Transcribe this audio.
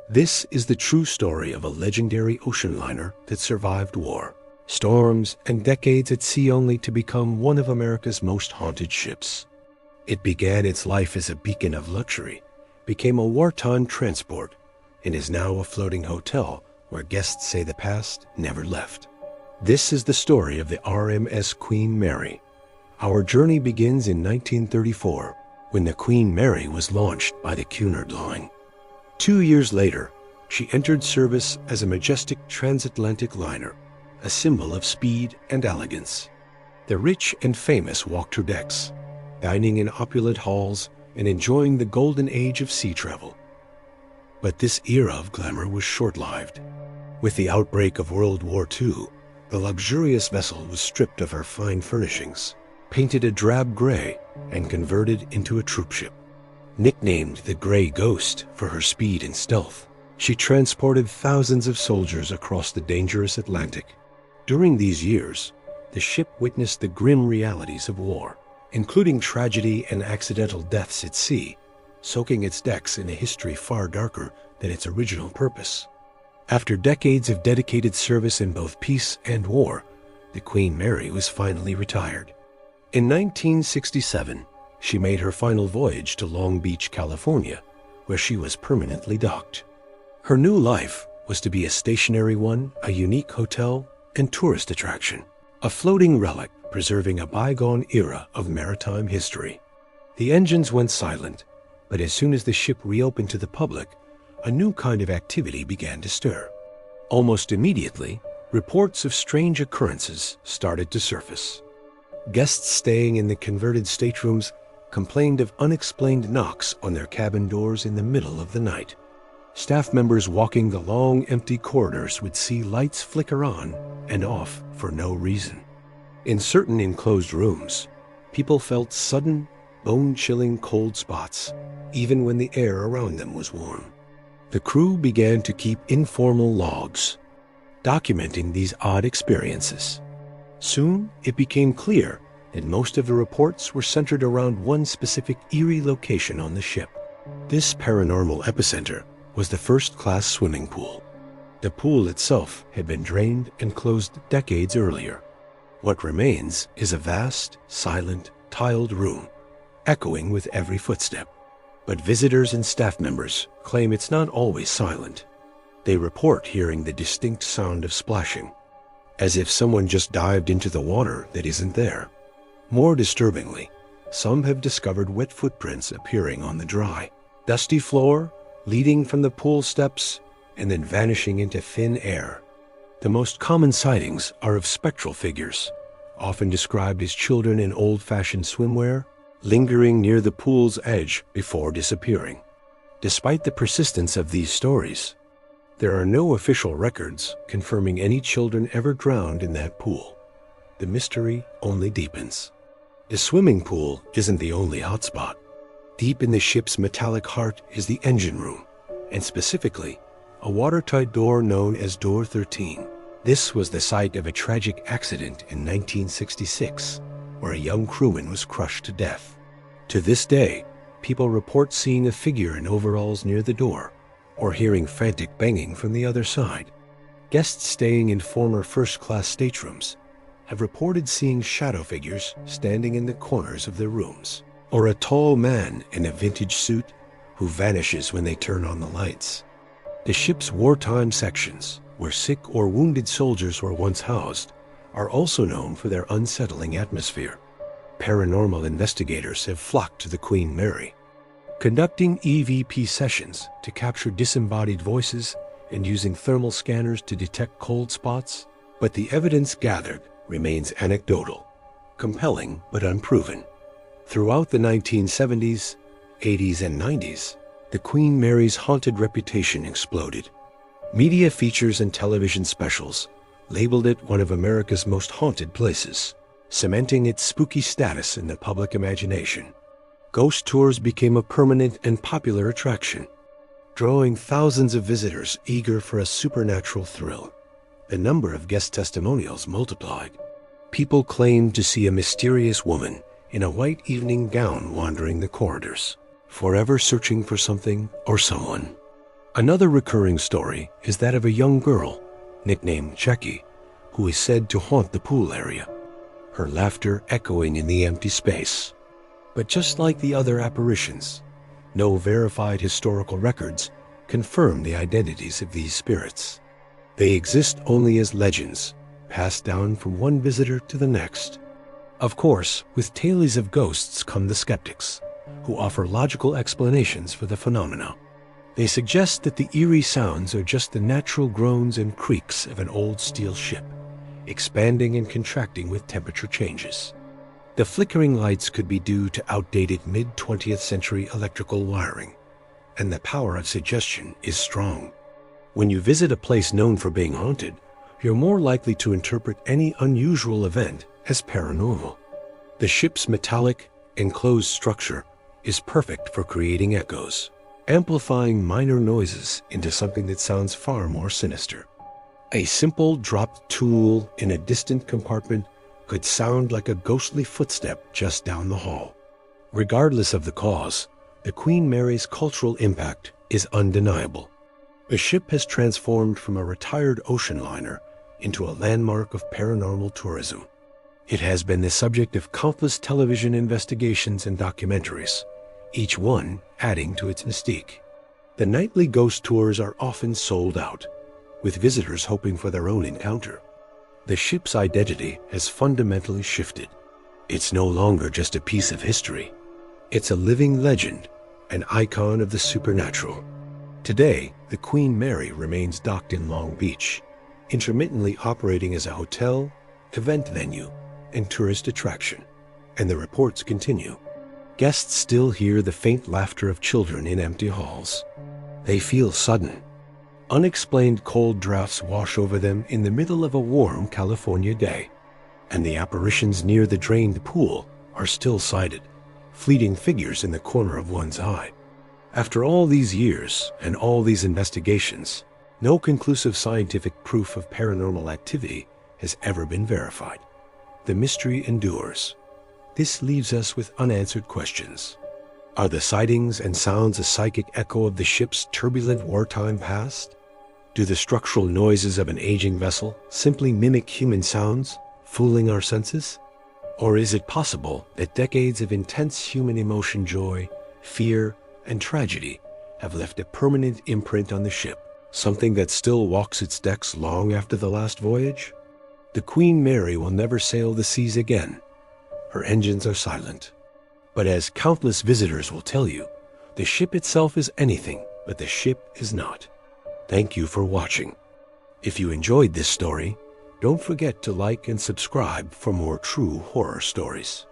This is the true story of a legendary ocean liner that survived war, storms, and decades at sea only to become one of America's most haunted ships. It began its life as a beacon of luxury, became a wartime transport, and is now a floating hotel where guests say the past never left. This is the story of the RMS Queen Mary. Our journey begins in 1934, when the Queen Mary was launched by the Cunard Line. 2 years later, she entered service as a majestic transatlantic liner, a symbol of speed and elegance. The rich and famous walked her decks, dining in opulent halls and enjoying the golden age of sea travel. But this era of glamour was short-lived. With the outbreak of World War II, the luxurious vessel was stripped of her fine furnishings, painted a drab gray, and converted into a troopship. Nicknamed the Gray Ghost for her speed and stealth, she transported thousands of soldiers across the dangerous Atlantic. During these years, the ship witnessed the grim realities of war, including tragedy and accidental deaths at sea, soaking its decks in a history far darker than its original purpose. After decades of dedicated service in both peace and war, the Queen Mary was finally retired. In 1967, she made her final voyage to Long Beach, California, where she was permanently docked. Her new life was to be a stationary one, a unique hotel, and tourist attraction, a floating relic preserving a bygone era of maritime history. The engines went silent, but as soon as the ship reopened to the public, a new kind of activity began to stir. Almost immediately, reports of strange occurrences started to surface. Guests staying in the converted staterooms complained of unexplained knocks on their cabin doors in the middle of the night. Staff members walking the long, empty corridors would see lights flicker on and off for no reason. In certain enclosed rooms, people felt sudden, bone-chilling cold spots, even when the air around them was warm. The crew began to keep informal logs, documenting these odd experiences. Soon, it became clear that most of the reports were centered around one specific eerie location on the ship. This paranormal epicenter was the first-class swimming pool. The pool itself had been drained and closed decades earlier. What remains is a vast, silent, tiled room, echoing with every footstep. But visitors and staff members claim it's not always silent. They report hearing the distinct sound of splashing, as if someone just dived into the water that isn't there. More disturbingly, some have discovered wet footprints appearing on the dry, dusty floor, leading from the pool steps and then vanishing into thin air. The most common sightings are of spectral figures, often described as children in old-fashioned swimwear, lingering near the pool's edge before disappearing. Despite the persistence of these stories, there are no official records confirming any children ever drowned in that pool. The mystery only deepens. The swimming pool isn't the only hotspot. Deep in the ship's metallic heart is the engine room, and specifically, a watertight door known as Door 13. This was the site of a tragic accident in 1966, where a young crewman was crushed to death. To this day, people report seeing a figure in overalls near the door, or hearing frantic banging from the other side. Guests staying in former first-class staterooms have reported seeing shadow figures standing in the corners of their rooms, or a tall man in a vintage suit who vanishes when they turn on the lights. The ship's wartime sections, where sick or wounded soldiers were once housed, are also known for their unsettling atmosphere. Paranormal investigators have flocked to the Queen Mary, conducting EVP sessions to capture disembodied voices and using thermal scanners to detect cold spots, but the evidence gathered remains anecdotal, compelling but unproven. Throughout the 1970s, 80s, and 90s, the Queen Mary's haunted reputation exploded. Media features and television specials labeled it one of America's most haunted places, cementing its spooky status in the public imagination. Ghost tours became a permanent and popular attraction, drawing thousands of visitors eager for a supernatural thrill. The number of guest testimonials multiplied. People claimed to see a mysterious woman in a white evening gown wandering the corridors, forever searching for something or someone. Another recurring story is that of a young girl, nicknamed Checky, who is said to haunt the pool area, her laughter echoing in the empty space. But just like the other apparitions, no verified historical records confirm the identities of these spirits. They exist only as legends, passed down from one visitor to the next. Of course, with tales of ghosts come the skeptics, who offer logical explanations for the phenomena. They suggest that the eerie sounds are just the natural groans and creaks of an old steel ship, expanding and contracting with temperature changes. The flickering lights could be due to outdated mid-20th century electrical wiring, and the power of suggestion is strong. When you visit a place known for being haunted, you're more likely to interpret any unusual event as paranormal. The ship's metallic, enclosed structure is perfect for creating echoes, amplifying minor noises into something that sounds far more sinister. A simple dropped tool in a distant compartment could sound like a ghostly footstep just down the hall. Regardless of the cause, the Queen Mary's cultural impact is undeniable. The ship has transformed from a retired ocean liner into a landmark of paranormal tourism. It has been the subject of countless television investigations and documentaries, each one adding to its mystique. The nightly ghost tours are often sold out, with visitors hoping for their own encounter. The ship's identity has fundamentally shifted. It's no longer just a piece of history. It's a living legend, an icon of the supernatural. Today, the Queen Mary remains docked in Long Beach, intermittently operating as a hotel, event venue, and tourist attraction. And the reports continue. Guests still hear the faint laughter of children in empty halls. They feel sudden, unexplained cold drafts wash over them in the middle of a warm California day. And the apparitions near the drained pool are still sighted, fleeting figures in the corner of one's eye. After all these years and all these investigations, no conclusive scientific proof of paranormal activity has ever been verified. The mystery endures. This leaves us with unanswered questions. Are the sightings and sounds a psychic echo of the ship's turbulent wartime past? Do the structural noises of an aging vessel simply mimic human sounds, fooling our senses? Or is it possible that decades of intense human emotion, joy, fear, and tragedy have left a permanent imprint on the ship, something that still walks its decks long after the last voyage? The Queen Mary will never sail the seas again. Her engines are silent. But as countless visitors will tell you, the ship itself is anything, but the ship is not. Thank you for watching. If you enjoyed this story, don't forget to like and subscribe for more true horror stories.